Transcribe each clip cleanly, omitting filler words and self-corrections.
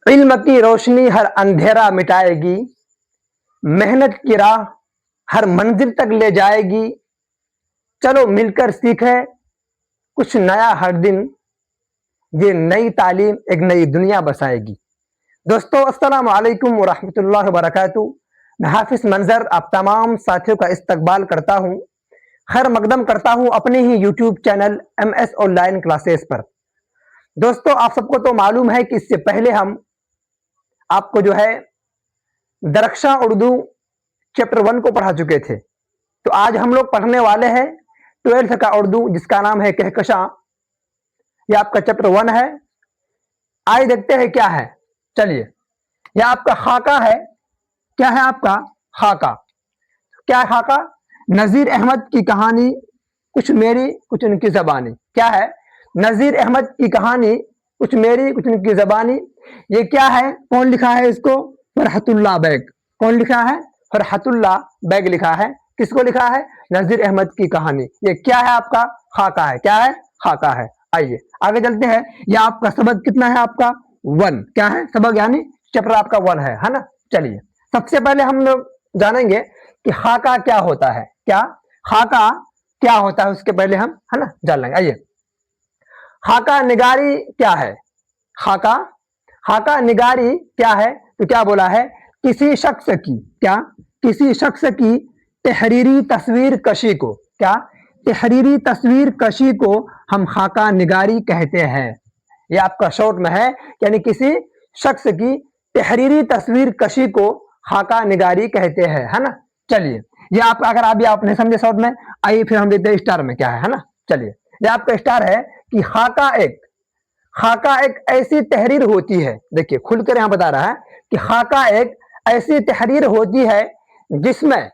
इल्म की रोशनी हर अंधेरा मिटाएगी, मेहनत की राह हर मंजिल तक ले जाएगी। चलो मिलकर सीखें कुछ नया हर दिन, ये नई तालीम एक नई दुनिया बसाएगी। दोस्तों अस्सलाम वालेकुम व रहमतुल्लाहि व बरकातुहू। मैं हाफिज मंजर आप तमाम साथियों का इस्तकबाल करता हूँ, खैर मकदम करता हूँ अपने ही YouTube channel MS online classes पर। दोस्तों आप सबको तो मालूम है कि इससे पहले हम आपको जो है दरख्शां उर्दू चैप्टर 1 को पढ़ा चुके थे। तो आज हम लोग पढ़ने वाले हैं 12th का उर्दू, जिसका नाम है कहकशां। यह आपका चैप्टर 1 है। आइए देखते हैं क्या है। चलिए, यह आपका खाका है। क्या है आपका खाका? क्या है खाका? नजीर अहमद की कहानी, कुछ मेरी कुछ उनकी जबानी। क्या है? नजीर अहमद की कहानी, कुछ मेरी कुछ उनकी जबानी। ये क्या है? कौन लिखा है इसको? फरहतुल्लाह बैग। कौन लिखा है? फरहतुल्लाह बैग लिखा है। किसको लिखा है? नजीर अहमद की कहानी। ये क्या है? आपका खाका है। क्या है? खाका है। आइए आगे चलते हैं। यह आपका सबक कितना है? आपका 1। क्या है? सबक यानी चैप्टर आपका 1 है ना। चलिए सबसे पहले हम लोग जानेंगे कि खाका क्या होता है। क्या खाका क्या होता है उसके पहले हम है ना जान लेंगे। आइए, खाका निगारी क्या है? खाका खाका निगारी क्या है? तो क्या बोला है? किसी शख्स की, क्या किसी शख्स की तहरीरी तस्वीर कशी को, क्या तहरीरी तस्वीर कशी को हम खाका निगारी कहते हैं। ये आपका शॉर्ट में है, यानी किसी शख्स की तहरीरी तस्वीर कशी को खाका निगारी कहते हैं, है ना। चलिए ये आप अगर आप ये आपने समझे शॉर्ट में, आइए फिर हम देखते हैं स्टार में क्या है ना। चलिए ये आपका स्टार है कि खाका एक ऐसी तहरीर होती है। देखिए खुलकर यहां बता रहा है कि खाका एक ऐसी तहरीर होती है जिसमें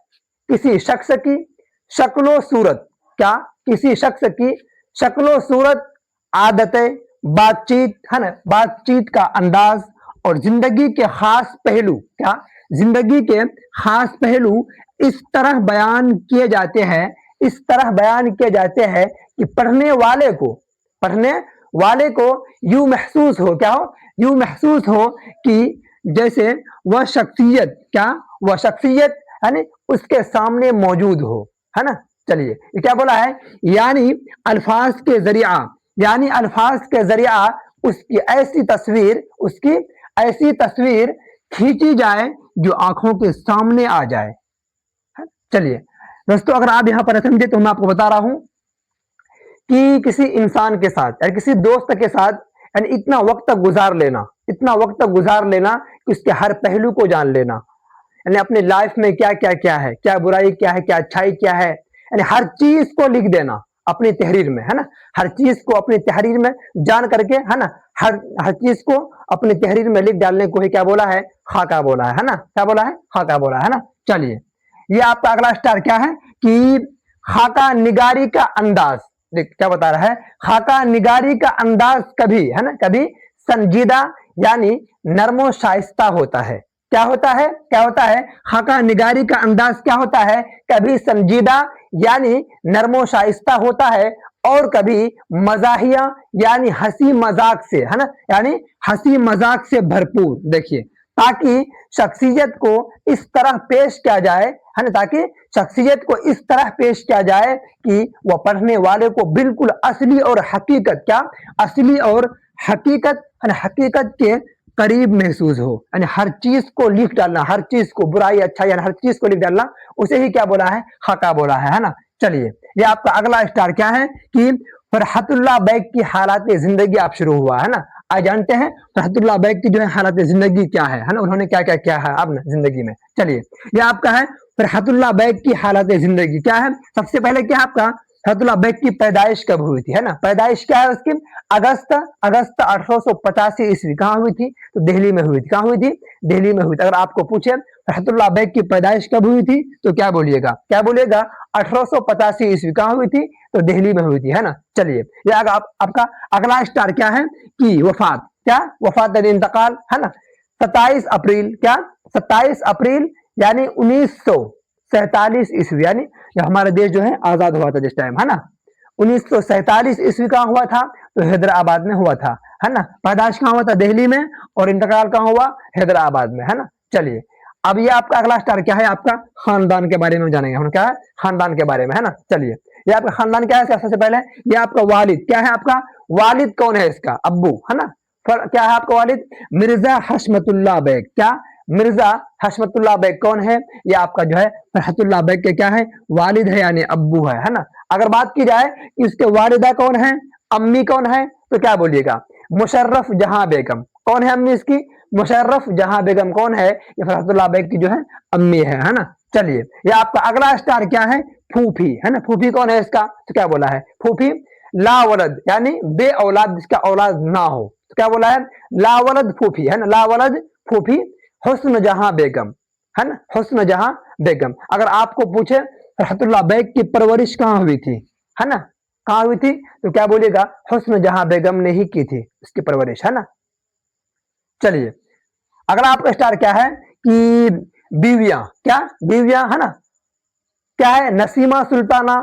किसी शख्स की शक्लो सूरत, क्या किसी शख्स की शक्लो सूरत, आदतें, बातचीत है ना, बातचीत का अंदाज और जिंदगी के खास पहलू, क्या जिंदगी के खास पहलू इस तरह बयान किए जाते हैं, इस तरह बयान किए जाते हैं कि पढ़ने वाले को यूं महसूस हो, क्या हो, यूं महसूस हो कि जैसे वह शख्सियत, क्या वह शख्सियत यानी उसके सामने मौजूद हो, है ना। चलिए ये क्या बोला है? यानी अल्फाज के जरिया, यानी अल्फाज के जरिया उसकी ऐसी तस्वीर खींची जाए जो आंखों के सामने आ जाए। चलिए दोस्तों अगर आप यहां पर समझे तो मैं आपको बता रहा हूं कि किसी इंसान के साथ या किसी दोस्त के साथ यानी इतना वक्त गुजार लेना कि उसके हर पहलू को जान लेना, यानी अपने लाइफ में क्या क्या क्या है, क्या बुराई क्या है, क्या अच्छाई क्या है, यानी हर चीज को लिख देना अपनी तहरीर में, है ना। हर चीज को अपनी तहरीर में जान करके, है ना, हर हर चीज को अपनी तहरीर में लिख डालने को ही क्या बोला है? खाका बोला है ना। क्या बोला है? खाका बोला है ना। चलिए ये आपका अगला स्टार क्या है कि खाका निगारी का अंदाज। देख क्या बता रहा है? खाका निगारी का अंदाज कभी, है ना, कभी संजीदा यानी नरमो शाइस्ता होता है। क्या होता है? क्या होता है? खाका निगारी का अंदाज क्या होता है? कभी संजीदा यानी नरमो शाइस्ता होता है और कभी मजाहिया यानी हंसी मजाक से, है ना, यानी हंसी मजाक से भरपूर। देखिए ताकि शख्सियत को इस तरह पेश किया जाए, है ना, ताकि शख्सियत को इस तरह पेश किया जाए कि वह पढ़ने वाले को बिल्कुल असली और हकीकत, क्या असली और हकीकत, है ना, हकीकत के करीब महसूस हो। यानी हर चीज को लिख डालना, हर चीज को बुराई अच्छा यानी हर चीज को लिख डालना, उसे ही क्या बोला है? खाका बोला है ना। चलिए ये आपका अगला स्टार क्या है कि फरहतुल्लाह बैग की हालात जिंदगी आप शुरू हुआ, है ना। आज जानते हैं फरहतुल्लाह बैग की जो है हालात जिंदगी क्या है ना, उन्होंने क्या क्या किया है अब जिंदगी में। चलिए ये आपका है फरहतुल्लाह बैग की हालात जिंदगी। क्या है? सबसे पहले क्या आपका फरहतुल्लाह बैग की पैदाइश कब हुई थी, है ना। पैदाइश क्या है उसकी? अगस्त 1885 ईस्वी। कहाँ हुई थी? तो दिल्ली में हुई थी। कहाँ हुई थी? दिल्ली में हुई थी। अगर आपको पूछे फरहतुल्लाह बैग की पैदाइश कब हुई थी तो क्या बोलिएगा? क्या बोलिएगा? 1885 ईस्वी। कहाँ हुई थी? तो दिल्ली में हुई थी, है ना। चलिए ये आपका अगला स्टार क्या है कि वफात। क्या? वफात यानी इंतकाल, है ना। 27 अप्रैल, क्या 27 अप्रैल यानी 1947 ईस्वी, यानी हमारा देश जो है आजाद हुआ था जिस टाइम, है ना। 1947 ईस्वी का हुआ था तो हैदराबाद में हुआ था, है ना। पैदाइश कहाँ हुआ था? दिल्ली में, और इंतकाल कहाँ हुआ? हैदराबाद में, है ना। चलिए, अब ये आपका अगला स्टार क्या है? आपका खानदान के बारे में जानेंगे हम। क्या है? खानदान के बारे में, है ना। चलिए, ये आपका खानदान क्या है इसका? सबसे पहले ये आपका वालिद क्या है? आपका वालिद कौन है? इसका अब्बू, है ना। फिर क्या है आपका वालिद? मिर्जा हशमतुल्लाह बेग। क्या? मिर्जा हशमतुल्लाह बेग कौन है? ये आपका जो है फरहतुल्लाह बेग के क्या है? वालिद है, यानी अब्बू है ना। अगर बात की जाए कि इसके वालिदा कौन है, अम्मी कौन है, तो क्या बोलिएगा? मुशर्रफ जहां बेगम। कौन है अम्मी इसकी? मुशर्रफ जहां बेगम कौन है? ये फरहतुल्लाह बेग की जो है अम्मी है ना। चलिए, ये आपका अगला स्टार क्या है? फूफी, है ना। फूफी कौन है इसका? तो क्या बोला है? फूफी ला वलद, यानी बे औलाद, जिसका औलाद ना हो, तो क्या बोला है? ला वलद फूफी, है ना। ला वलद फूफी हुस्न जहां बेगम, है ना। हुस्न जहां बेगम। अगर आपको पूछे रहमतुल्लाह बेग की परवरिश कहाँ हुई थी, है ना, कहाँ हुई थी, तो क्या बोलिएगा? हुस्न जहां बेगम ने ही की थी इसकी परवरिश, है ना। चलिए, अगला आपका स्टार क्या है कि बीवियां। क्या? बीवियां, है ना। क्या है? नसीमा सुल्ताना,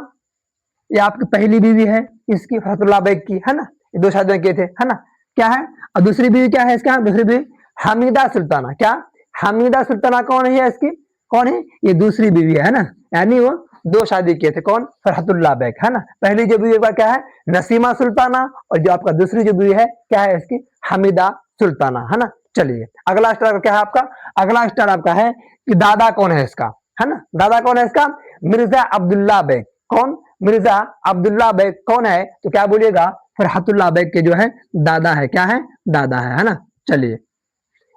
ये आपकी पहली बीवी है इसकी, फतुल्लाह बेग की, है ना। ये 2 शादियां किए थे, है ना। क्या है? और दूसरी बीवी क्या है इसका? दूसरी बीवी हमीदा सुल्ताना। क्या? हमीदा सुल्ताना कौन है इसकी? कौन है? ये दूसरी बीवी है ना। यानी वो 2 शादी किए थे। कौन? फरहतुल्लाह बेग, है ना। पहली जो बीवी का क्या है? नसीमा सुल्ताना, और जो आपका दूसरी जो बीवी है क्या है इसकी? हमीदा सुल्ताना, है ना। चलिए, अगला स्टार क्या है आपका? अगला स्टार आपका है कि दादा कौन है इसका, है ना। दादा कौन है इसका? मिर्जा अब्दुल्ला बेग। कौन? मिर्जा अब्दुल्ला बेग कौन है? तो क्या बोलिएगा? फरहतुल्लाह बेग के जो है दादा है। क्या है? दादा है ना। चलिए,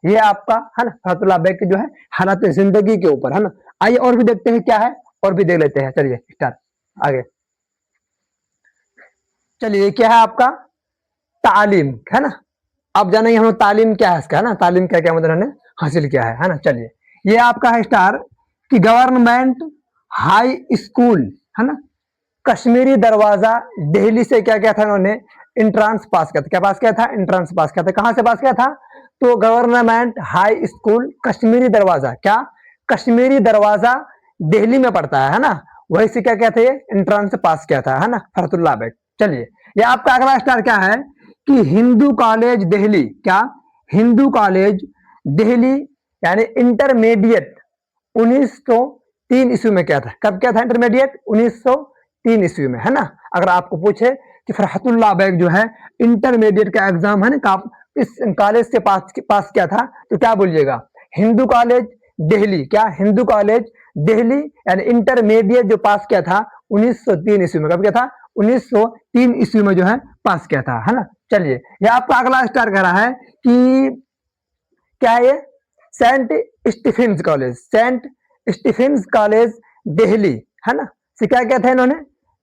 ये आपका है ना फरहतुल्लाह बेग की जो है हालत जिंदगी के ऊपर, है ना। आइए और भी देखते हैं क्या है, और भी देख लेते हैं। चलिए स्टार्ट आगे। चलिए, क्या है आपका? तालीम, है ना। अब जानेंगे हम लोग तालीम क्या है इसका, है ना। तालीम क्या क्या मतलब ने हासिल किया है ना। चलिए, ये आपका है स्टार कि गवर्नमेंट हाई स्कूल, है ना, कश्मीरी दरवाजा दिल्ली से क्या किया था इन्होंने? इंट्रांस पास किया था। क्या पास किया था? इंट्रांस पास किया था। कहां से पास किया था? तो गवर्नमेंट हाई स्कूल कश्मीरी दरवाजा। क्या? कश्मीरी दरवाजा दिल्ली में पड़ता है ना। वही से क्या कहते हैं? इंट्रांस पास किया था, है ना, फरहतुल्लाह बेग। चलिए, ये आपका अगला स्टार क्या है कि हिंदू कॉलेज दिल्ली। क्या? हिंदू कॉलेज दिल्ली, यानी इंटरमीडिएट 1903 ईस्वी में क्या था? कब क्या था इंटरमीडिएट? 1903 ईस्वी में, है ना। अगर आपको पूछे कि फरहतुल्लाह बेग जो है इंटरमीडिएट का एग्जाम, है ना, इस कॉलेज से पास किया था, तो क्या बोलिएगा? हिंदू कॉलेज दिल्ली। क्या? हिंदू कॉलेज दिल्ली, यानी इंटरमीडिएट जो पास किया था 1903 ईस्वी में। कब किया था? 1903 ईस्वी में जो है पास किया था, है ना। चलिए, ये आपका अगला स्टार कर रहा है कि क्या है ये? Saint Stephen's College. Saint Stephen's College Delhi, है ना। से क्या क्या था इन्होंने?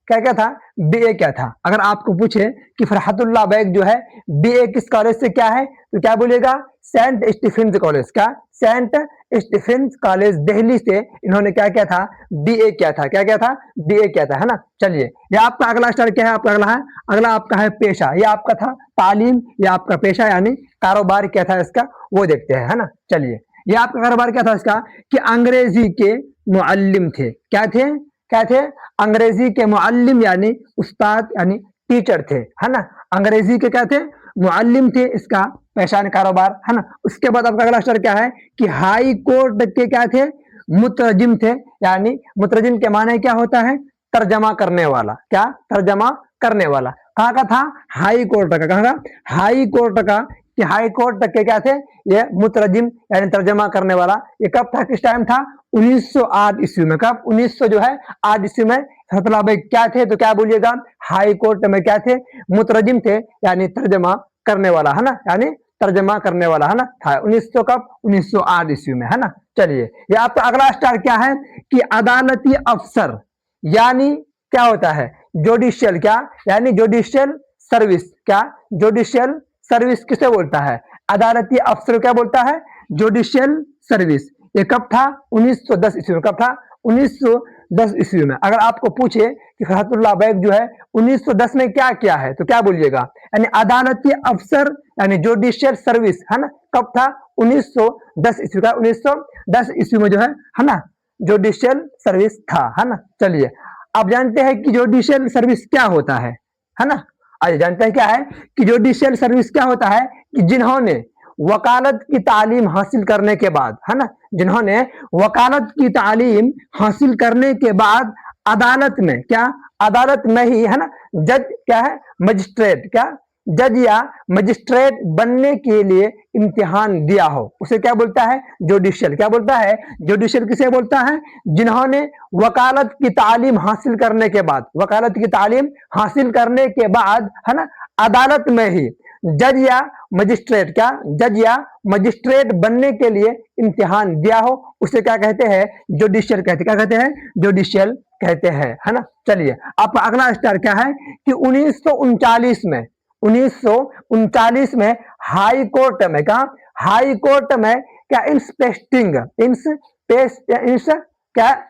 क्या क्या था? बीए क्या था। अगर आपको पूछे कि फरहतुल्लाह बेग जो है बीए किस कॉलेज से क्या है, तो क्या बोलिएगा? Saint Stephen's College. क्या? सेंट स्टीफेंस कॉलेज दिल्ली से इन्होंने क्या किया था? बीए किया था। क्या क्या था? बीए किया था, है ना। चलिए, ये आपका अगला स्टार क्या है? आपका अगला है, अगला आपका है पेशा। ये आपका था तालीम, ये आपका पेशा यानी कारोबार क्या था इसका, वो देखते हैं, है ना। चलिए, ये आपका कारोबार क्या था इसका कि अंग्रेजी के मुअल्लिम थे। क्या थे? क्या थे? अंग्रेजी के मुअल्लिम, यानी उस्ताद, यानी टीचर थे, है ना। अंग्रेजी के क्या थे? मुअल्लिम थे। इसका पेशान कारोबार, है ना। उसके बाद आपका अगला स्टार क्या है कि हाई कोर्ट के क्या थे? मुतरजिम थे। यानी मुतरजिम के माने क्या होता है? तर्जमा करने वाला। क्या? तर्जमा करने वाला। कहाँ का था? हाई कोर्ट का। कहाँ का? हाई कोर्ट का। कि हाई कोर्ट तक के क्या थे? ये मुतरजिम यानी तर्जमा करने वाला। ये कब था? किस टाइम था? 1908 ईस्वी में। कब? 1900 जो है 8 ईस्वी में फरहतुल्लाह बेग क्या थे? तो क्या बोलिएगा? हाई कोर्ट में क्या थे? मुतरजिम थे, यानी तर्जमा करने वाला, है ना। यानी तर्जमा करने वाला, है ना, था 1900 कब? 1908 ईस्वी में, है ना। चलिए, ये आपका अगला स्टार क्या है कि अदालती अफसर, यानी क्या होता है? जुडिशियल। क्या? यानी जुडिशियल सर्विस। क्या? जुडिशियल सर्विस किसे बोलता है? अदालती अफसर क्या बोलता है? Judicial service. ये कब था? 1910 ईस्वी में। कब था? 1910 ईस्वी में। अगर आपको पूछे कि फरहतुल्लाह बेग जो है 1910 में क्या किया है, तो क्या बोलिएगा? यानी अदालती अफसर, यानी जुडिशियल सर्विस, है ना। कब था? 1910 ईस्वी का। 1910 ईस्वी में जो है ना, जुडिशियल सर्विस था, है ना। चलिए, आप जानते हैं कि जुडिशियल सर्विस क्या होता है ना। आइए जानते हैं क्या है कि जुडिशियल सर्विस क्या होता है कि जिन्होंने वकालत की तालीम हासिल करने के बाद, है ना, जिन्होंने वकालत की तालीम हासिल करने के बाद अदालत में, क्या अदालत में ही, है ना, जज क्या है, मजिस्ट्रेट, क्या जज या मजिस्ट्रेट बनने के लिए इम्तिहान दिया हो, उसे क्या बोलता है, जुडिशियल। क्या बोलता है, जुडिशियल किसे बोलता है, जिन्होंने वकालत की तालीम हासिल करने के बाद, वकालत की तालीम हासिल करने के बाद, है ना, अदालत में ही जज या मजिस्ट्रेट, क्या जज या मजिस्ट्रेट बनने के लिए इम्तिहान दिया हो, उसे क्या कहते हैं, जुडिशियल कहते हैं। क्या कहते हैं, जुडिशियल कहते हैं, है ना। चलिए आपका अगला स्टार क्या है कि 1939 में, 1939 में हाई कोर्ट में, कहा हाई कोर्ट में क्या इंस्पेक्टिंग, क्या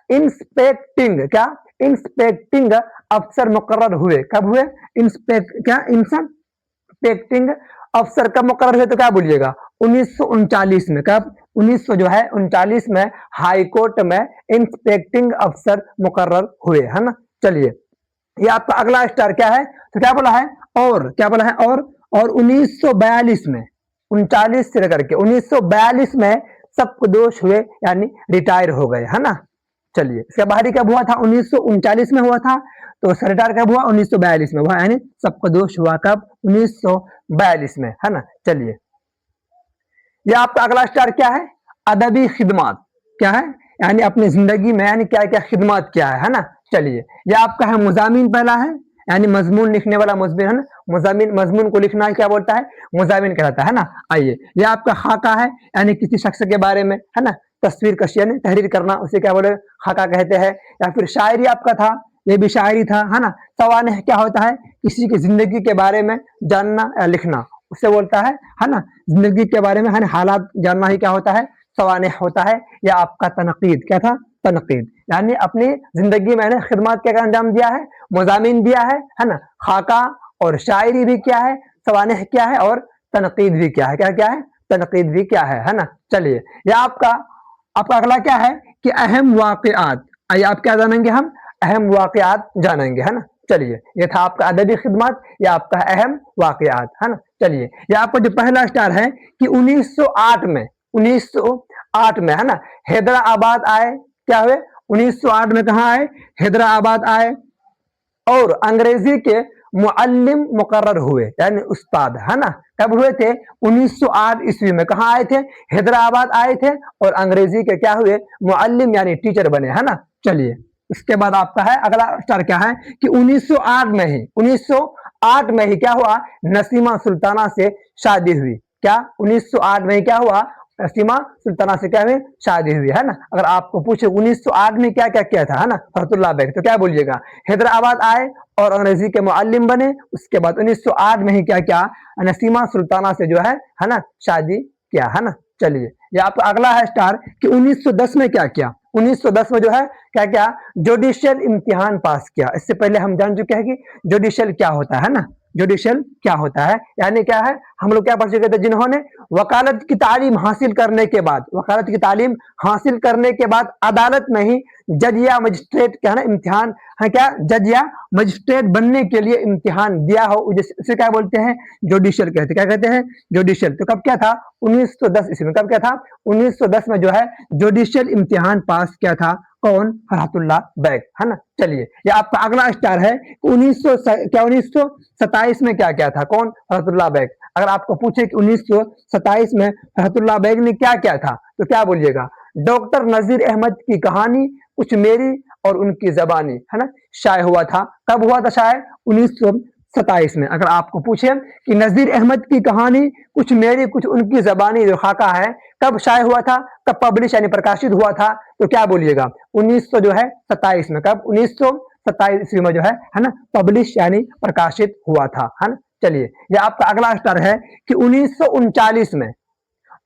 इंस्पेक्टिंग, क्या इंस्पेक्टिंग अफसर मुकर्रर हुए। कब हुए, क्या इंस्पेक्टिंग अफसर कब मुकर्रर हुए, तो क्या बोलिएगा 1939 में। कब, 1900 जो है 39 में हाई कोर्ट में इंस्पेक्टिंग अफसर मुकर्रर हुए, है ना। चलिए ये आपका अगला स्टार क्या है, तो क्या बोला है, और क्या बोला है, और 1942 में, 39 से लेकर के 1942 में सप्तदोष हुए, यानी रिटायर हो गए, है ना। चलिए इसका बाहरी कब हुआ था, 1939 में हुआ था, तो रिटायर कब हुआ, 1942 में हुआ, यानी सप्तदोष हुआ कब, 1942 में, है ना। चलिए ये आपका अगला स्टार क्या है, अदबी खिदमात, क्या है, यानी अपनी जिंदगी में यानी क्या क्या खिदमत किया है ना। चलिए ये आपका है मुजामिन, पहला है यानी मजमून लिखने वाला मुजमिन, है ना, मुजामिन, मजमून को लिखना क्या बोलता है, मुजामिन कहलाता है ना। आइए ये आपका खाका है, यानी किसी शख्स के बारे में, है ना, तस्वीर कशी यानी तहरीर करना, उसे क्या बोले, खाका कहते हैं। या फिर शायरी आपका था, ये भी शायरी था, है ना। सवानेह क्या होता है, किसी की जिंदगी के बारे में जानना या लिखना, उसे बोलता है ना, जिंदगी के बारे में, है ना, हालात जानना ही क्या होता है, सवानेह होता है। या आपका तनकीद, क्या था, तनकीद, यानी अपनी जिंदगी में मैंने खिदमत क्या अंजाम दिया है, मुजामिन दिया है ना। खाका और शायरी भी क्या है, सवानेह क्या है, और तनकीद भी क्या है, क्या क्या है, तनकीद भी क्या है ना। चलिए ये आपका अगला क्या है कि अहम वाक़यात। आइए आप क्या जानेंगे, हम अहम वाक़यात जानेंगे, है ना। चलिए ये था आपका अदबी खिदमत, या आपका अहम वाक़यात, है ना। चलिए ये आपका जो पहला स्टार है कि 1908 में, 1908 में, है ना, हैदराबाद आए, क्या हुए, 1908 में कहा आए, हैदराबाद आए, और अंग्रेजी के मुअल्लिम मुकर्रर हुए, यानी उस्ताद, है ना। कब हुए थे, 1908 ईस्वी में, कहा आए थे, हैदराबाद आए थे, और अंग्रेजी के क्या हुए, मुअल्लिम यानी टीचर बने, है ना। चलिए इसके बाद आपका है अगला स्टार क्या है कि 1908 में ही, 1908 में ही क्या हुआ, नसीमा सुल्ताना से शादी हुई। क्या 1908 में ही क्या हुआ, नसीमा सुल्ताना से क्या हुई, शादी हुई, है ना। अगर आपको पूछे 1908 में क्या क्या किया था, है ना, फरहतुल्लाह बेग, तो क्या बोलिएगा, हैदराबाद आए और अंग्रेजी के मुअल्लिम बने। उसके बाद 1908 में ही क्या क्या, नसीमा सुल्ताना से जो है ना, शादी किया, है ना। चलिए ये आपका अगला है स्टार कि 1910 में क्या किया, 1910 में जो है क्या क्या, जुडिशियल इम्तिहान पास किया। इससे पहले हम जान चुके हैं कि जुडिशियल क्या होता है ना, जुडिशियल क्या होता है, यानी क्या है, हम लोग क्या पढ़ चुके थे, जिन्होंने वकालत की तालीम हासिल करने के बाद, वकालत की तालीम हासिल करने के बाद अदालत में ही जज या मजिस्ट्रेट क्या है ना, इम्तिहान है, क्या जज या मजिस्ट्रेट बनने के लिए इम्तिहान दिया हो, उसे क्या बोलते हैं, जुडिशियल कहते हैं। क्या कहते हैं, जुडिशियल। तो कब क्या था, 1910 ईस्वी में, कब क्या था, 1910 में जो है जुडिशियल इम्तिहान पास किया था, कौन, फरहतुल्लाह बेग, है ना। चलिए ये आपका अगला स्टार है 1927 में क्या क्या था, कौन, फरहतुल्लाह बेग। अगर आपको पूछे कि 1927 में फरहतुल्लाह बेग ने क्या क्या था, तो क्या बोलिएगा, डॉक्टर नजीर अहमद की कहानी, कुछ मेरी और उनकी जबानी, है ना, शाये हुआ था। कब हुआ था शाये, 1927 में। अगर आपको पूछे कि नजीर अहमद की कहानी, कुछ मेरी कुछ उनकी जबानी जो खाका है, कब शाये हुआ था, कब पब्लिश यानी प्रकाशित हुआ था, तो क्या बोलिएगा, 1900 जो है 27 में। कब, 1927 ईस्वी में जो है ना, पब्लिश यानी प्रकाशित हुआ था, है ना। चलिए ये आपका अगला स्टार है कि 1939 में,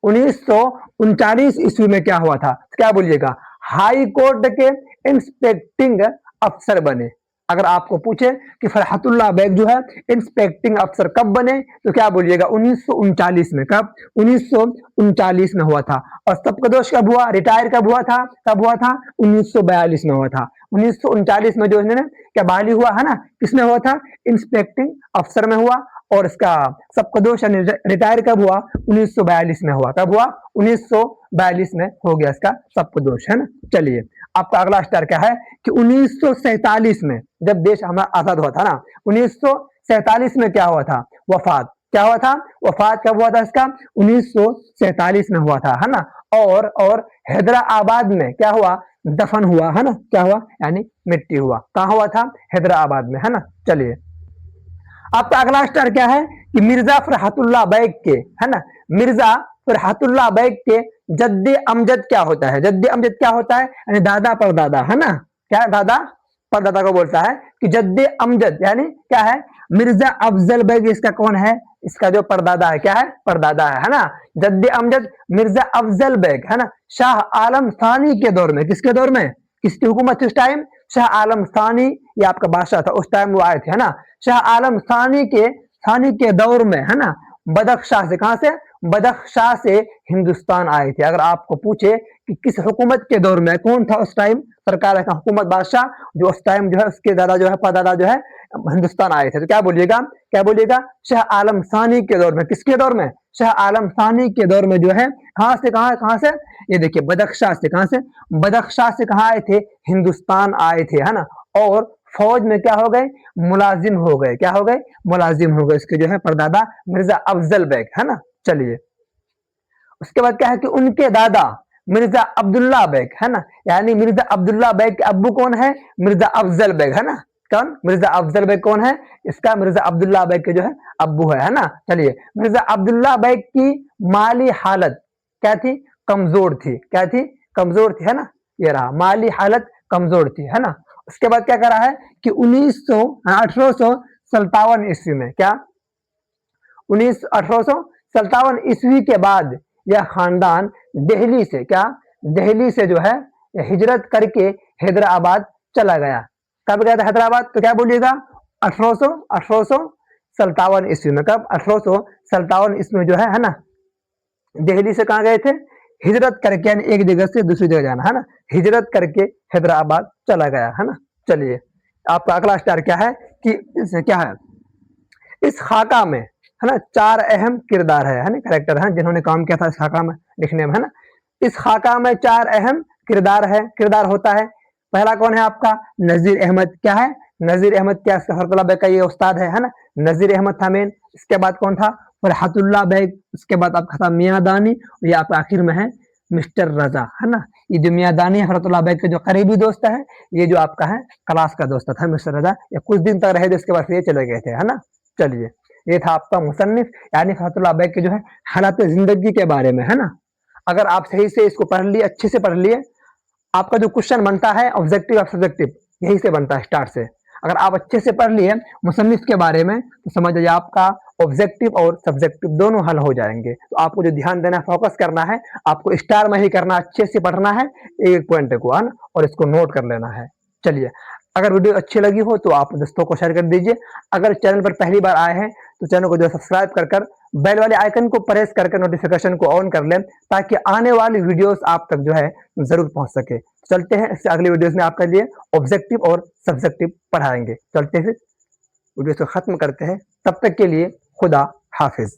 1939 ईस्वी में क्या हुआ था, तो क्या बोलिएगा, हाई कोर्ट के इंस्पेक्टिंग अफसर बने। अगर आपको पूछे कि फरहतुल्लाह बेग जो है इंस्पेक्टिंग अफसर कब बने, तो क्या बोलिएगा, 1939 में। कब, 1939 में हुआ था। और सबकदोश कब हुआ, रिटायर कब हुआ था, कब हुआ था, 1942 में हुआ था। 1939 में जो इन्होंने क्या बहाली हुआ है ना, किसमें हुआ था, इंस्पेक्टिंग अफसर में हुआ। और इसका सबकदोश रिटायर कब हुआ, 1942 में हुआ। कब हुआ, 1942 में हो गया इसका सबकदोश, है ना। चलिए आपका अगला स्टार क्या है कि 1947 में जब देश हमारा आजाद हुआ था ना, 1947 में क्या हुआ था, वफात। क्या हुआ था, वफात कब हुआ था इसका, 1947 में हुआ था, है ना। और हैदराबाद में क्या हुआ, दफन हुआ, है ना। क्या हुआ, यानी मिट्टी हुआ। कहाँ हुआ था, हैदराबाद में, है ना। चलिए आपका अगला स्टार क्या है कि मिर्जा फरहतुल्लाह बैग के, है ना, मिर्जा फरहतुल्लाह बैग के जद्दे अमजद क्या होता है, जद्दे अमजद क्या होता है, यानी दादा परदादा, है ना। क्या, दादा परदादा को बोलता है कि जद्दे अमजद, यानी क्या है, मिर्जा अफजल बैग इसका कौन है, इसका जो परदादा है, क्या है, परदादा है ना। जद्दे अमजद मिर्जा अफजल बैग, है ना, शाह आलम थानी के दौर में। किसके दौर में, किसकी हुकूमत थी उस टाइम, शाह आलम थानी, ये आपका बादशाह था उस टाइम, वो आए थे, है ना। शाह आलम थानी के दौर में, है ना, बदख्शां से, कहां से, बदख्शां से हिंदुस्तान आए थे। अगर आपको पूछे कि किस हुकूमत के दौर में, कौन था उस टाइम सरकार का हुकूमत बादशाह जो उस टाइम जो है उसके दादा जो है परदादा जो है हिंदुस्तान आए थे, तो क्या बोलिएगा, क्या बोलिएगा, शाह आलम सानी के दौर में। किसके दौर में, शाह आलम सानी के दौर में जो है, कहां से कहां से, ये देखिए बदख्शां से, कहां से, बदख्शां से कहां आए थे, हिंदुस्तान आए थे, है ना। और फौज में क्या हो गए, मुलाजिम हो गए। क्या हो गए, मुलाजिम हो गए, इसके जो है परदादा मिर्जा अफजल बैग, है ना। चलिए उसके बाद क्या है कि उनके दादा मिर्जा अब्दुल्ला बैग, है ना, यानी मिर्जा अब्दुल्ला बैग के अब्बू कौन है, मिर्जा अफजल बैग, है ना। कौन, मिर्जा अफजल बैग कौन है, इसका मिर्जा अब्दुल्ला बैग के जो है अब्बू है ना। चलिए मिर्जा अब्दुल्ला बैग की माली हालत क्या थी, कमजोर थी। क्या थी, कमजोर थी, है ना। ये रहा, माली हालत कमजोर थी, है ना। उसके बाद क्या करा है कि 1857 ईस्वी में, क्या, 1857 ईस्वी के बाद यह खानदान दिल्ली से, क्या, दिल्ली से जो है हिजरत करके हैदराबाद चला गया। कब गया था हैदराबाद, तो क्या बोलिएगा, 1857 ईस्वी में। कब, 1857 ईस्वी में जो है ना, दिल्ली से कहाँ गए थे, हिजरत करके, यानी एक जगह से दूसरी जगह जाना, है ना, हिजरत करके हैदराबाद चला गया, है ना। चलिए आपका अगला स्टार क्या है कि क्या है, इस खाका में, है ना, 4 अहम किरदार है ना, कैरेक्टर है जिन्होंने काम किया था इस खाका में लिखने में, है ना। इस खाका में 4 अहम किरदार होता है। पहला कौन है आपका, नजीर अहमद। क्या है, नजीर अहमद, क्या फरहतुल्लाह बैग का ये उस्ताद है ना, नजीर अहमद था मेन। इसके बाद कौन था, फरहतुल्लाह बैग। उसके बाद आपका था मियाँ दानी, ये आपका आखिर में है मिस्टर रजा, है ना। ये जो मियाँ दानी है फरहतुल्लाह बैग के जो करीबी दोस्त है, ये जो आपका है क्लास का दोस्त था मिस्टर रजा। ये कुछ दिन तक रहे थे, उसके बाद ये चले गए थे, है ना। चलिए ये था आपका मुसन्निफ यानी फरहतुल्लाह बैग के जो है हालात जिंदगी के बारे में, है ना। अगर आप सही से इसको पढ़ लिए, अच्छे से पढ़ लिए, आपका जो क्वेश्चन बनता है ऑब्जेक्टिव और सब्जेक्टिव यही से बनता है स्टार्ट से। अगर आप अच्छे से पढ़ लिए मुसन्निफ के बारे में तो समझ जाइए आपका ऑब्जेक्टिव और सब्जेक्टिव दोनों हल हो जाएंगे। तो आपको जो ध्यान देना है, फोकस करना है, आपको स्टार में ही करना, अच्छे से पढ़ना है एक पॉइंट को, है ना, और इसको नोट कर लेना है। चलिए अगर वीडियो अच्छी लगी हो तो आप दोस्तों को शेयर कर दीजिए। अगर चैनल पर पहली बार आए हैं तो चैनल को जो सब्सक्राइब कर बेल वाले आइकन को प्रेस करके नोटिफिकेशन को ऑन कर लें, ताकि आने वाली वीडियोस आप तक जो है जरूर पहुंच सके। चलते हैं, इससे अगली वीडियोस में आपके लिए ऑब्जेक्टिव और सब्जेक्टिव पढ़ाएंगे। चलते हैं, वीडियो को खत्म करते हैं, तब तक के लिए खुदा हाफिज।